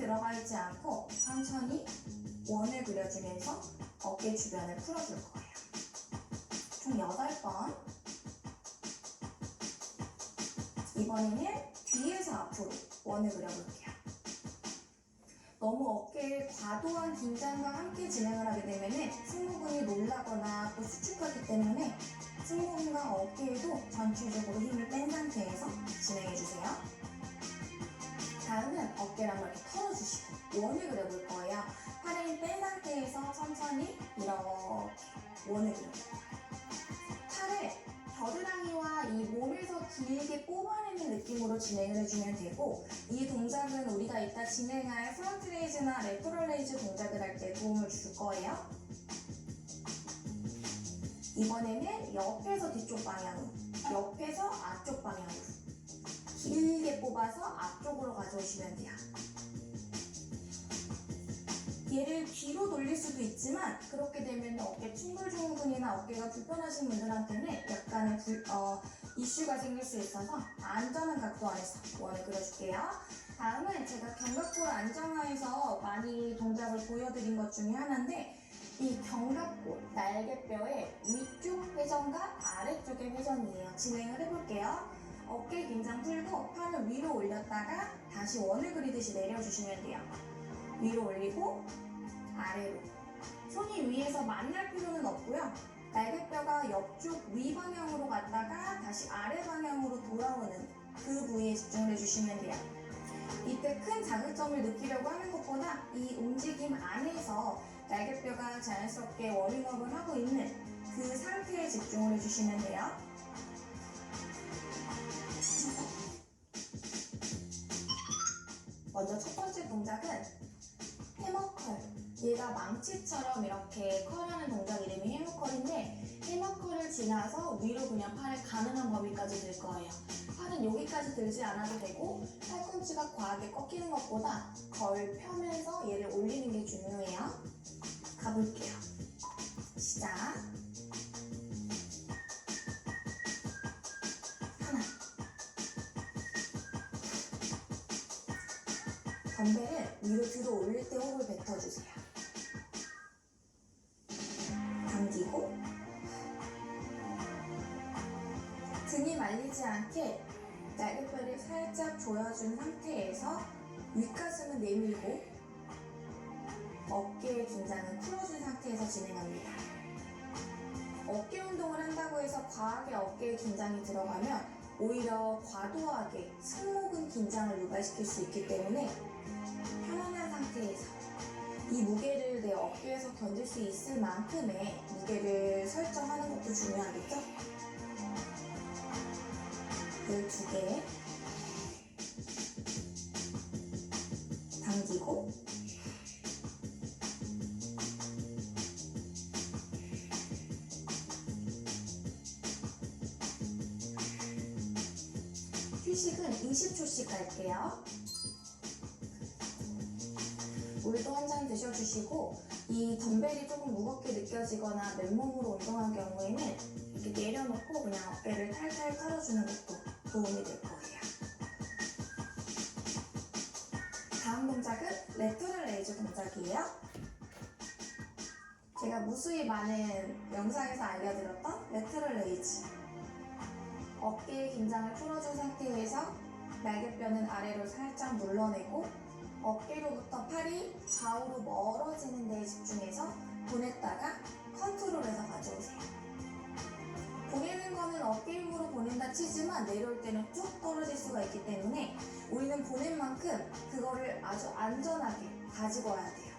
들어가 있지 않고 천천히 원을 그려주면서 어깨 주변을 풀어줄 거예요. 총 8번. 이번에는 뒤에서 앞으로 원을 그려볼게요. 너무 어깨에 과도한 긴장과 함께 진행을 하게 되면 승모근이 놀라거나 또 수축하기 때문에 승모근과 어깨에도 전체적으로 힘을 뺀 상태에서 진행해주세요. 다음은 어깨를 한번 이렇게 털어주시고 원을 그려볼 거예요. 팔에 힘 뺀 상태에서 천천히 이렇게 원을 그려볼 거예요. 팔을 겨드랑이와 이 몸에서 길게 뽑아내는 느낌으로 진행을 해주면 되고, 이 동작은 우리가 이따 진행할 프론트 레이즈나 레터럴 레이즈 동작을 할 때 도움을 줄 거예요. 이번에는 옆에서 뒤쪽 방향으로, 옆에서 앞쪽 방향으로 길게 뽑아서 앞쪽으로 가져오시면 돼요. 얘를 뒤로 돌릴 수도 있지만 그렇게 되면 어깨 충골증후군이나 어깨가 불편하신 분들한테는 약간의 이슈가 생길 수 있어서 안전한 각도 안에서 원을 그려줄게요. 다음은 제가 견갑골 안정화에서 많이 동작을 보여드린 것 중에 하나인데, 이 견갑골, 날개뼈의 위쪽 회전과 아래쪽의 회전이에요. 진행을 해볼게요. 어깨 긴장 풀고 팔을 위로 올렸다가 다시 원을 그리듯이 내려주시면 돼요. 위로 올리고 아래로. 손이 위에서 만날 필요는 없고요. 날개뼈가 옆쪽 위 방향으로 갔다가 다시 아래 방향으로 돌아오는 그 부위에 집중을 해주시면 돼요. 이때 큰 자극점을 느끼려고 하는 것보다 이 움직임 안에서 날개뼈가 자연스럽게 워밍업을 하고 있는 그 상태에 집중을 해주시면 돼요. 먼저 첫 번째 동작은 해머컬. 얘가 망치처럼 이렇게 컬하는 동작 이름이 해머컬인데, 해머컬을 지나서 위로 그냥 팔을 가능한 범위까지 들 거예요. 팔은 여기까지 들지 않아도 되고, 팔꿈치가 과하게 꺾이는 것보다 걸 펴면서 얘를 올리는 게 중요해요. 가볼게요. 시작. 하나. 덤벨을 위로 들어 올릴 때 호흡을 뱉어주세요. 당기고, 등이 말리지 않게 날개뼈를 살짝 조여준 상태에서 윗가슴은 내밀고 어깨의 긴장은 풀어준 상태에서 진행합니다. 어깨 운동을 한다고 해서 과하게 어깨에 긴장이 들어가면 오히려 과도하게 승모근 긴장을 유발시킬 수 있기 때문에 편안한 상태에서 이 무게를 내 어깨에서 견딜 수 있을 만큼의 무게를 설정하는 것도 중요하겠죠? 12개. 당기고, 휴식은 20초씩 갈게요. 물도 한 잔 드셔주시고, 이 덤벨이 조금 무겁게 느껴지거나 맨몸으로 운동할 경우에는 이렇게 내려놓고 그냥 어깨를 탈탈 털어주는 것도 도움이 될 거예요. 다음 동작은 레터럴 레이즈 동작이에요. 제가 무수히 많은 영상에서 알려드렸던 레터럴 레이즈. 어깨의 긴장을 풀어준 상태에서 날개뼈는 아래로 살짝 눌러내고 어깨로부터 팔이 좌우로 멀어지는 데에 집중해서 보냈다가 컨트롤해서 가져오세요. 보내는 거는 어깨 힘으로 보낸다 치지만 내려올 때는 쭉 떨어질 수가 있기 때문에 우리는 보낸 만큼 그거를 아주 안전하게 가지고 와야 돼요.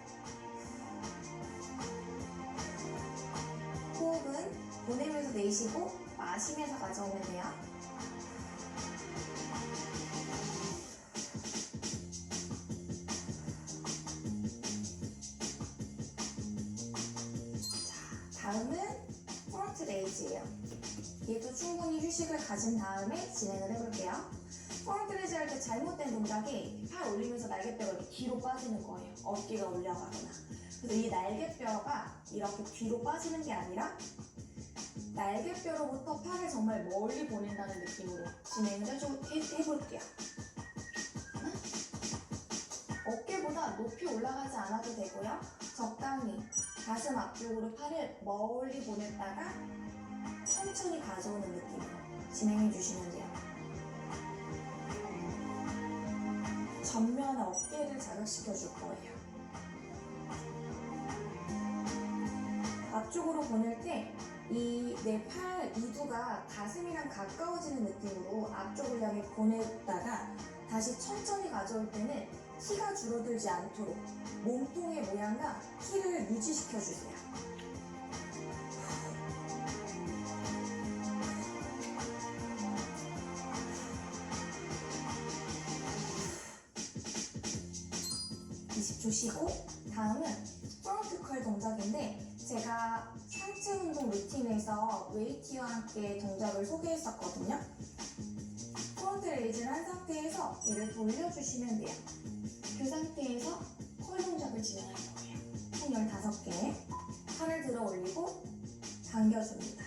호흡은 보내면서 내쉬고 마시면서 가져오면 돼요. 다음은 프론트 레이즈예요. 얘도 충분히 휴식을 가진 다음에 진행을 해볼게요. 프론트 레이즈 할 때 잘못된 동작이 팔 올리면서 날개뼈가 이렇게 뒤로 빠지는 거예요. 어깨가 올라가거나. 그래서 이 날개뼈가 이렇게 뒤로 빠지는 게 아니라 날개뼈로부터 팔을 정말 멀리 보낸다는 느낌으로 진행을 해볼게요. 어깨보다 올라가지 않아도 되고요. 적당히 가슴 앞쪽으로 팔을 멀리 보냈다가 천천히 가져오는 느낌으로 진행해 주시면 돼요. 전면 어깨를 자극시켜 줄 거예요. 앞쪽으로 보낼 때 이 내 팔 이두가 가슴이랑 가까워지는 느낌으로 앞쪽을 향해 보냈다가 다시 천천히 가져올 때는 키가 줄어들지 않도록 몸통의 모양과 키를 유지시켜 주세요. 쉬고 다음은 프론트 컬 동작인데 제가 상체 운동 루틴에서 웨이티와 함께 동작을 소개했었거든요. 프론트 레이즈를 한 상태에서 얘를 돌려주시면 돼요. 그 상태에서 컬 동작을 진행할 거예요. 한 15개 팔을 들어 올리고 당겨줍니다.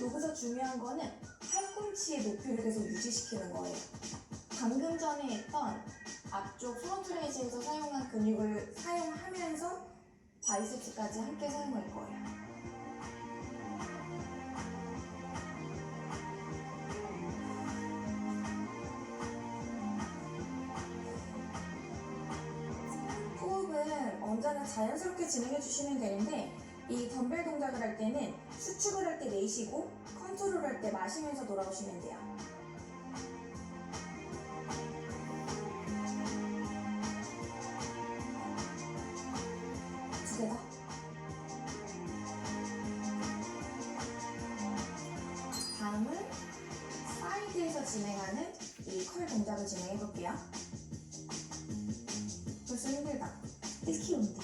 여기서 중요한 거는 팔꿈치의 높이를 계속 유지시키는 거예요. 방금 전에 했던 앞쪽 프론트 레이즈에서 사용한 근육을 사용하면서 바이셉스까지 함께 사용할 거예요. 호흡은 언제나 자연스럽게 진행해 주시면 되는데 이 덤벨 동작을 할 때는 수축을 할 때 내쉬고 컨트롤 할 때 마시면서 돌아오시면 돼요. 두 개 더. 다음은 사이드에서 진행하는 이 컬 동작을 진행해 볼게요. 벌써 힘들다. 1kg인데.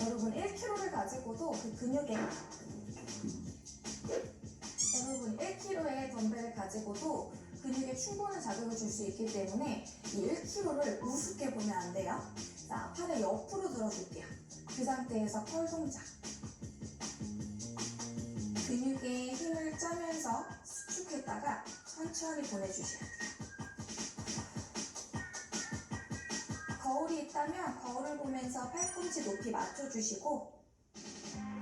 여러분 1kg를 가지고도 그 근육에 여러분 1kg의 덤벨을 가지고도 근육에 충분한 자극을 줄 수 있기 때문에 이 1kg를 우습게 보면 안 돼요. 자, 팔을 옆으로 들어줄게요. 그 상태에서 컬 동작. 근육에 힘을 짜면서 수축했다가 천천히 보내주셔야 돼요. 거울이 있다면 거울을 보면서 팔꿈치 높이 맞춰주시고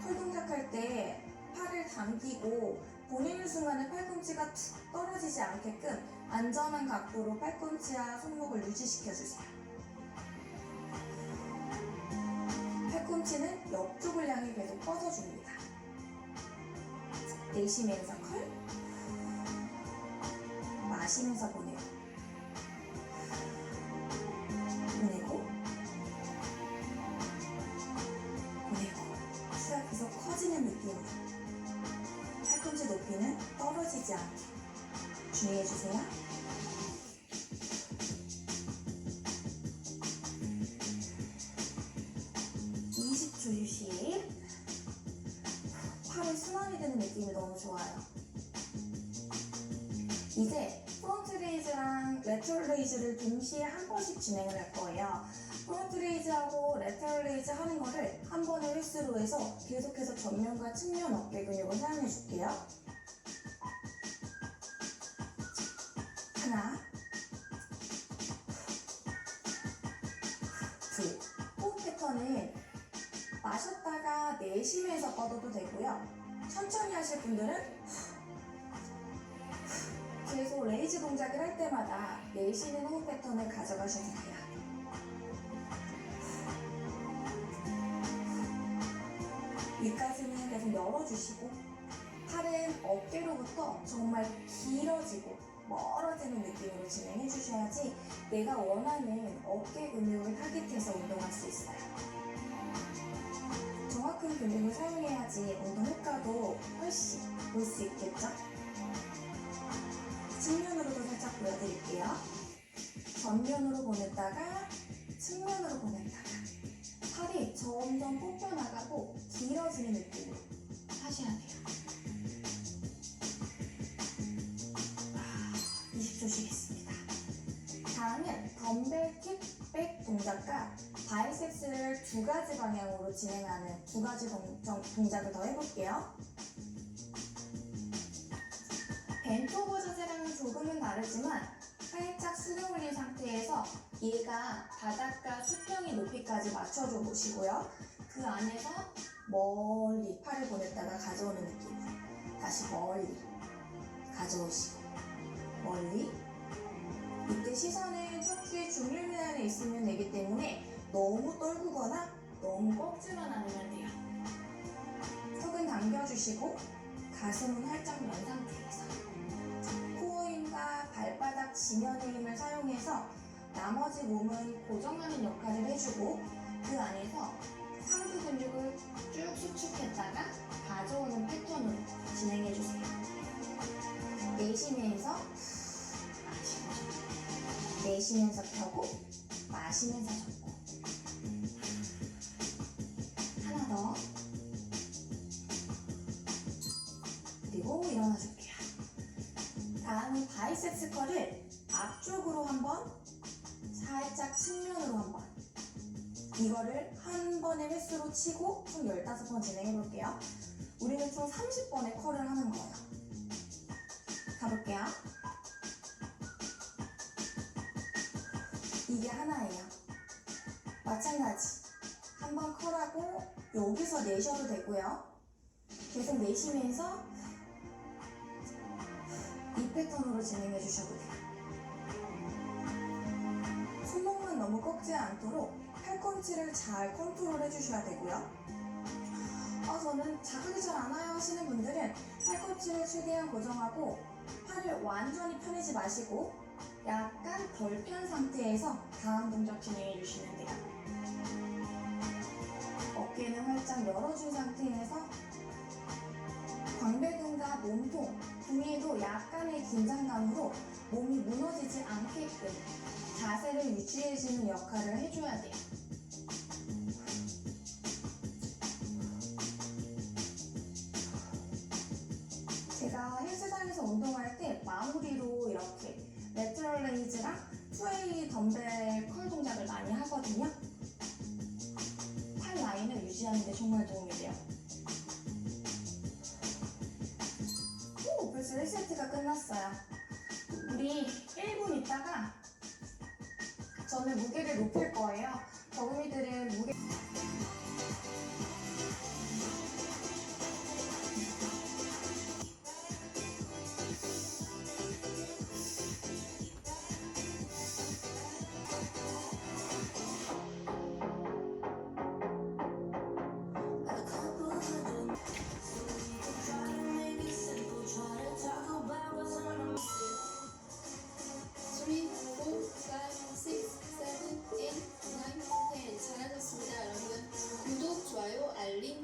컬 동작할 때 팔을 당기고 보내는 순간에 팔꿈치가 툭 떨어지지 않게끔 안전한 각도로 팔꿈치와 손목을 유지시켜주세요. 팔꿈치는 옆쪽을 향해 계속 뻗어줍니다. 내쉬면서 컬, 마시면서 보내고 키가 계속 커지는 느낌으로 팔꿈치 높이는 떨어지지 않게 주의해주세요. 휴식. 팔이 순환이 되는 느낌이 너무 좋아요. 이제 프론트 레이즈랑 레터럴 레이즈를 동시에 한 번씩 진행을 할 거예요. 프론트 레이즈하고 레터럴 레이즈 하는 거를 한 번의 횟수로 해서 계속해서 전면과 측면 어깨 근육을 사용해 줄게요. 하나, 둘. 호흡 패턴은 마셨다가 내쉬면서 뻗어도 되고요. 천천히 하실 분들은 계속 레이즈 동작을 할 때마다 내쉬는 호흡 패턴을 가져가셔도 돼요. 윗가슴은 계속 열어주시고 팔은 어깨로부터 정말 길어지고 멀어지는 느낌으로 진행해 주셔야지 내가 원하는 어깨 근육을 타깃해서 운동할 수 있어요. 정확한 근육을 사용해야지 운동 효과도 훨씬 볼 수 있겠죠? 측면으로도 살짝 보여드릴게요. 전면으로 보냈다가 측면으로 보냈다가 팔이 점점 뽑혀나가고 길어지는 느낌으로 하셔야 돼요. 20초 쉬겠습니다. 다음은 덤벨 킥백 동작과 바이셉스를 두 가지 방향으로 진행하는 두 가지 동작을 더 해볼게요. 벤트 오버 자세랑은 조금은 다르지만 살짝 숙여 올린 상태에서 얘가 바닥과 수평이 높이까지 맞춰줘 보시고요. 그 안에서 멀리 팔을 보냈다가 가져오는 느낌으로 다시 멀리 가져오시고 멀리. 이때 시선은 척추의 중류면에 있으면 되기 때문에 너무 떨구거나 너무 꺾지만 않으면 돼요. 턱은 당겨주시고 가슴은 활짝 연 상태에서 코어 힘과 발바닥 지면의 힘을 사용해서 나머지 몸은 고정하는 역할을 해주고 그 안에서 상부 근육을 쭉 수축했다가 가져오는 패턴으로 진행해주세요. 내쉬면서 마시고 내쉬면서 펴고 마시면서 접고 하나 더 그리고 일어나 줄게요. 다음은 바이셉스 컬을 앞쪽으로 한번 살짝 측면으로 한번 이거를 한 번의 횟수로 치고 총 15번 진행해 볼게요. 우리는 총 30번의 컬을 하는 거예요. 가볼게요. 이게 하나예요. 마찬가지 한 번 컬하고 여기서 내셔도 되고요. 계속 내쉬면서 이 패턴으로 진행해 주셔도 돼요. 손목만 너무 꺾지 않도록 팔꿈치를 잘 컨트롤 해주셔야 되고요. 저는 자극이 잘 안 와요 하시는 분들은 팔꿈치를 최대한 고정하고 팔을 완전히 펴내지 마시고 약간 덜 편 상태에서 다음 동작 진행해 주시면 돼요. 어깨는 활짝 열어준 상태에서 광배근과 몸통, 등에도 약간의 긴장감으로 몸이 무너지지 않게끔 자세를 유지해주는 역할을 해줘야 돼요. 제가 헬스장에서 운동할 때 마무리로 이렇게 레트럴 레이즈랑 투웨이 덤벨 컬 동작을 많이 하거든요. 팔 라인을 유지하는 데 정말 도움이 돼요. 벌써 1세트가 끝났어요. 우리 1분 있다가 저는 무게를 높일 거예요. 저금이들은 무게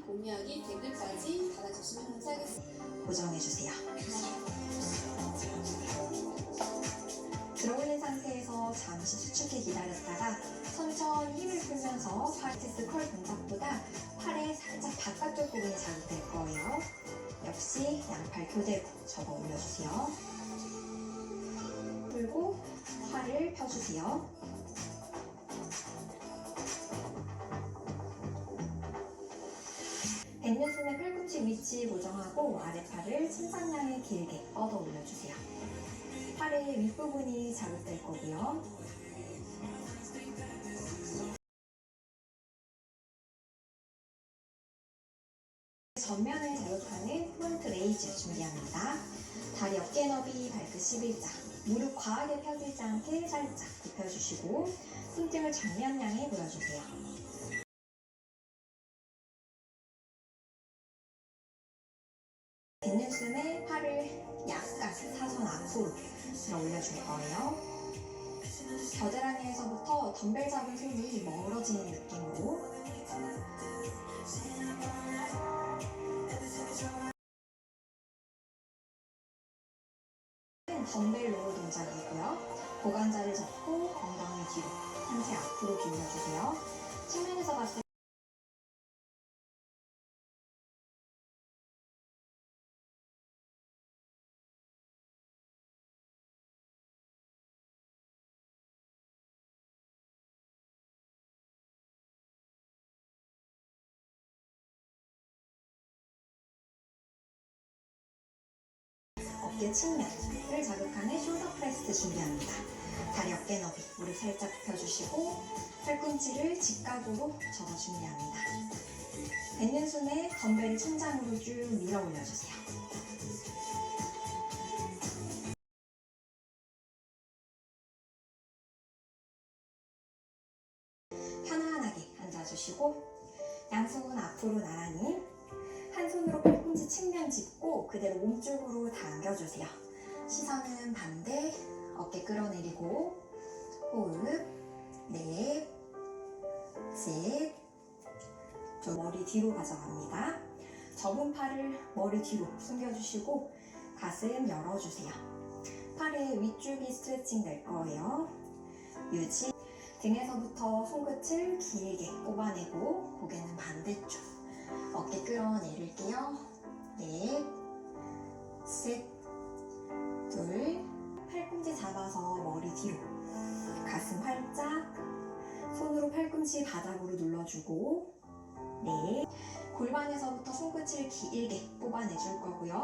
공유하기, 댓글까지 달아주시면 감사하겠습니다. 고정해주세요. 들어올린 상태에서 잠시 수축해 기다렸다가 천천히 힘을 풀면서 파이티스 컬 동작보다 팔에 살짝 바깥쪽 부분이 자극될 거예요. 역시 양팔 교대로 접어 올려주세요. 풀고 팔을 펴주세요. 뱃유순의 팔꿈치 위치 고정하고 아랫팔을 침상량에 길게 뻗어 올려주세요. 팔의 윗부분이 자극될 거고요. 전면을 자극하는 프론트 레이즈 준비합니다. 다리 어깨 너비 발끝 11자, 무릎 과하게 펴지지 않게 살짝 굽혀주시고 손등을 정면향에 보여주세요. 뒷눈썹에 팔을 약간 사선 앞으로 들어 올려줄 거예요. 겨드랑이에서부터 덤벨 잡은 손이 멀어지는 느낌으로 덤벨 로우 동작이고요. 고관자를 잡고 엉덩이 뒤로, 상체 앞으로 기울여주세요. 측면에서 봤을 때 어깨 측면을 자극하는 숄더 프레스 준비합니다. 다리 어깨 너비, 무릎 살짝 굽혀주시고 팔꿈치를 직각으로 접어 준비합니다. 뱉는 숨에 덤벨을 천장으로 쭉 밀어 올려주세요. 편안하게 앉아주시고 양손 앞으로 나란히 한 손으로 팔꿈치 측면 짚고 그대로 몸쪽으로 당겨주세요. 시선은 반대, 어깨 끌어내리고 호흡, 넷, 셋, 머리 뒤로 가져갑니다. 접은 팔을 머리 뒤로 숨겨주시고 가슴 열어주세요. 팔의 위쪽이 스트레칭 될 거예요. 유지. 등에서부터 손끝을 길게 뽑아내고 고개는 반대쪽. 어깨 끌어내릴게요. 넷, 셋, 둘. 팔꿈치 잡아서 머리 뒤로. 가슴 활짝. 손으로 팔꿈치 바닥으로 눌러주고 넷. 골반에서부터 손끝을 길게 뽑아내줄 거고요.